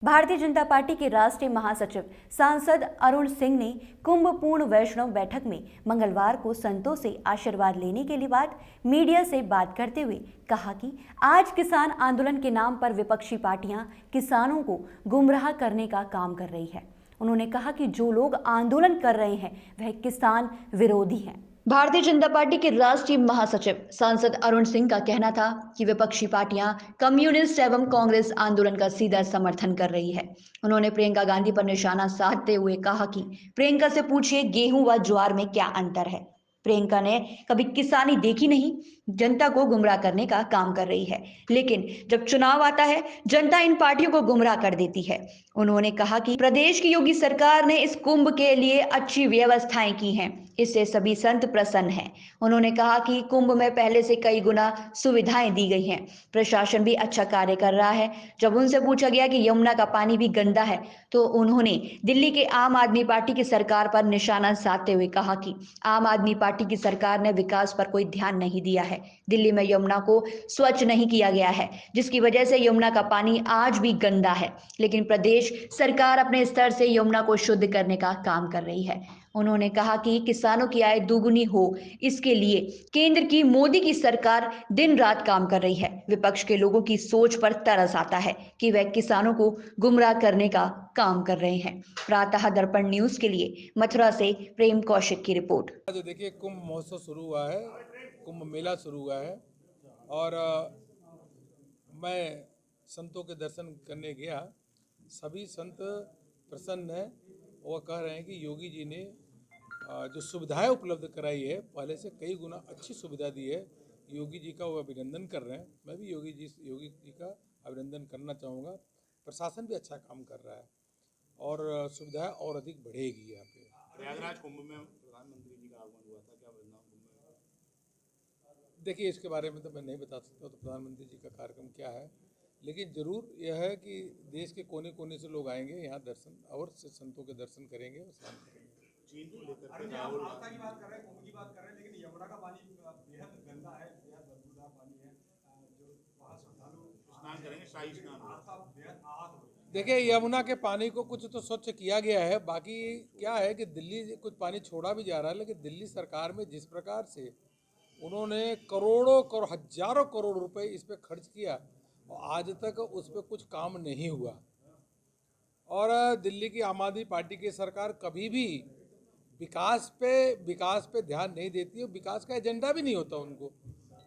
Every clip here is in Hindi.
भारतीय जनता पार्टी के राष्ट्रीय महासचिव सांसद अरुण सिंह ने कुंभ पूर्ण वैष्णव बैठक में मंगलवार को संतों से आशीर्वाद लेने के लिए बाद मीडिया से बात करते हुए कहा कि आज किसान आंदोलन के नाम पर विपक्षी पार्टियां किसानों को गुमराह करने का काम कर रही है। उन्होंने कहा कि जो लोग आंदोलन कर रहे हैं वह किसान विरोधी हैं। भारतीय जनता पार्टी के राष्ट्रीय महासचिव सांसद अरुण सिंह का कहना था कि विपक्षी पार्टियां कम्युनिस्ट एवं कांग्रेस आंदोलन का सीधा समर्थन कर रही है। उन्होंने प्रियंका गांधी पर निशाना साधते हुए कहा कि प्रियंका से पूछिए गेहूं व ज्वार में क्या अंतर है। प्रियंका ने कभी किसानी देखी नहीं, जनता को गुमराह करने का काम कर रही है, लेकिन जब चुनाव आता है जनता इन पार्टियों को गुमराह कर देती है। उन्होंने कहा कि प्रदेश की योगी सरकार ने इस कुंभ के लिए अच्छी व्यवस्थाएं की हैं, इससे सभी संत प्रसन्न हैं। उन्होंने कहा कि कुंभ में पहले से कई गुना सुविधाएं दी गई हैं, प्रशासन भी अच्छा कार्य कर रहा है। जब उनसे पूछा गया कि यमुना का पानी भी गंदा है तो उन्होंने दिल्ली के आम आदमी पार्टी की सरकार पर निशाना साधते हुए कहा कि आम आदमी पार्टी की सरकार ने विकास पर कोई ध्यान नहीं दिया है। दिल्ली में यमुना को स्वच्छ नहीं किया गया है, जिसकी वजह से यमुना का पानी आज भी गंदा है, लेकिन प्रदेश सरकार अपने स्तर से यमुना को शुद्ध करने का काम कर रही है। उन्होंने कहा कि किसानों की आय दुगुनी हो, इसके लिए केंद्र की मोदी की सरकार दिन रात काम कर रही है। विपक्ष के लोगों की सोच पर तरस आता है कि वह किसानों को गुमराह करने का काम कर रहे हैं। प्रातः दर्पण न्यूज के लिए मथुरा से प्रेम कौशिक की रिपोर्ट। आज देखिए कुंभ महोत्सव शुरू हुआ है, कुंभ मेला शुरू हुआ है और मैं संतों के दर्शन करने गया। सभी संत प्रसन्न हैं और कह रहे हैं कि योगी जी ने जो सुविधाएं उपलब्ध कराई है पहले से कई गुना अच्छी सुविधा दी है। योगी जी का वो अभिनंदन कर रहे हैं। मैं भी योगी जी का अभिनंदन करना चाहूँगा। प्रशासन भी अच्छा काम कर रहा है और सुविधाएं और अधिक बढ़ेगी यहाँ पे। प्रयागराज कुंभ में प्रधानमंत्री जी का आगमन हुआ था, क्या परिणाम कुंभ में? देखिए इसके बारे में तो मैं नहीं बता सकता तो प्रधानमंत्री जी का कार्यक्रम क्या है, लेकिन जरूर यह है कि देश के कोने कोने से लोग आएंगे यहाँ दर्शन और संतों के दर्शन करेंगे और स्नान करेंगे। चीन को लेकर के राहुल की बात कर रहे हैं, कुंभ की बात कर रहे हैं, लेकिन यमुना का पानी बेहद गंदा है, बेहद बदबूदार पानी है। जो वहाँ श्रद्धालु स्नान करेंगे, शाही स्नान बेहद आहत हो। देखिए यमुना के पानी को कुछ तो स्वच्छ किया गया है, बाकी क्या है कि दिल्ली कुछ पानी छोड़ा भी जा रहा है, लेकिन दिल्ली सरकार में जिस प्रकार से उन्होंने करोड़ों हजारों करोड़ रुपए इस पर खर्च किया और आज तक उस पर कुछ काम नहीं हुआ। और दिल्ली की आम आदमी पार्टी की सरकार कभी भी विकास पे ध्यान नहीं देती और विकास का एजेंडा भी नहीं होता उनको।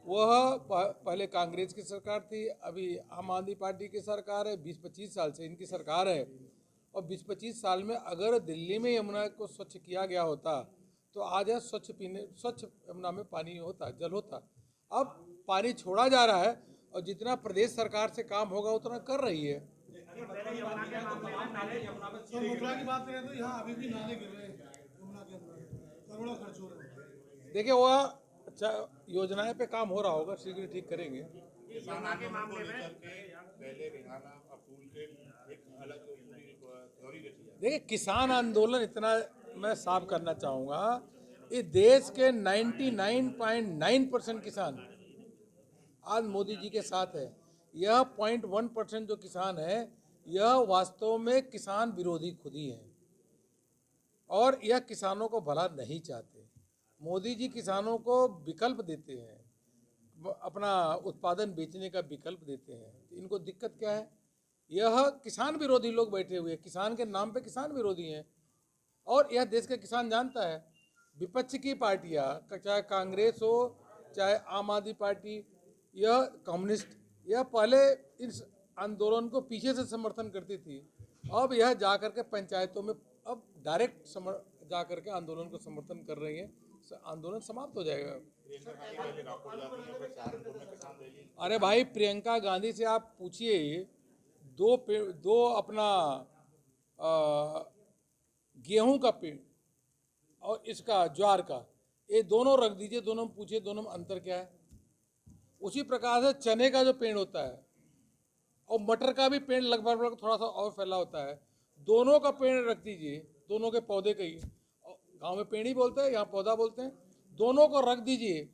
वह पहले कांग्रेस की सरकार थी, अभी आम आदमी पार्टी की सरकार है, 20-25 साल से इनकी सरकार है। और 20-25 साल में अगर दिल्ली में यमुना को स्वच्छ किया गया होता तो आज स्वच्छ यमुना में पानी होता, जल होता। अब पानी छोड़ा जा रहा है और जितना प्रदेश सरकार से काम होगा उतना कर रही है। मथुरा की बात करें तो यहाँ अभी भी नाले गिर रहे हैं, यमुना के अंदर करोड़ों खर्च हो रहे हैं। देखिए वह अच्छा योजनाएं पे काम हो रहा होगा, शीघ्र ठीक करेंगे। किसानों के मामले में पहले रिहाना अपूल के एक अलग थ्योरी रची है। देखिए किसान आंदोलन इतना मैं साफ करना चाहूँगा, इस देश के 99.9% किसान आज मोदी जी के साथ है। यह 0.1% जो किसान है यह वास्तव में किसान विरोधी खुद ही है और यह किसानों को भला नहीं चाहते। मोदी जी किसानों को विकल्प देते हैं, अपना उत्पादन बेचने का विकल्प देते हैं। इनको दिक्कत क्या है? यह किसान विरोधी लोग बैठे हुए हैं, किसान के नाम पे किसान विरोधी हैं और यह देश का किसान जानता है। विपक्ष की पार्टियां चाहे कांग्रेस हो चाहे आम आदमी पार्टी या कम्युनिस्ट, यह पहले इस आंदोलन को पीछे से समर्थन करती थी, अब यह जाकर के पंचायतों में अब डायरेक्ट जाकर के आंदोलन को समर्थन कर रही हैं। आंदोलन समाप्त हो जाएगा। अरे भाई प्रियंका गांधी से आप पूछिए, दो अपना गेहूं का पेड़ और इसका ज्वार का, ये दोनों रख दीजिए, दोनों में पूछिए दोनों में अंतर क्या है। उसी प्रकार से चने का जो पेड़ होता है और मटर का भी पेड़ लगभग थोड़ा सा और फैला होता है, दोनों का पेड़ रख दीजिए, दोनों के पौधे का ही, गांव में पेड़ ही बोलते हैं, यहाँ पौधा बोलते हैं, दोनों को रख दीजिए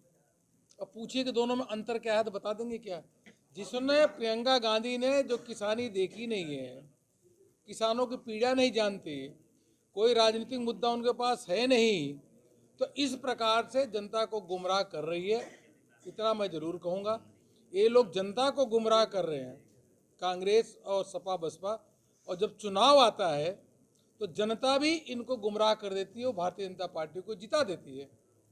और पूछिए कि दोनों में अंतर क्या है तो बता देंगे क्या। जिसने प्रियंका गांधी ने जो किसानी देखी नहीं है, किसानों की पीड़ा नहीं जानते, कोई राजनीतिक मुद्दा उनके पास है नहीं, तो इस प्रकार से जनता को गुमराह कर रही है। इतना मैं ज़रूर कहूँगा, ये लोग जनता को गुमराह कर रहे हैं, कांग्रेस और सपा बसपा, और जब चुनाव आता है तो जनता भी इनको गुमराह कर देती है और भारतीय जनता पार्टी को जिता देती है।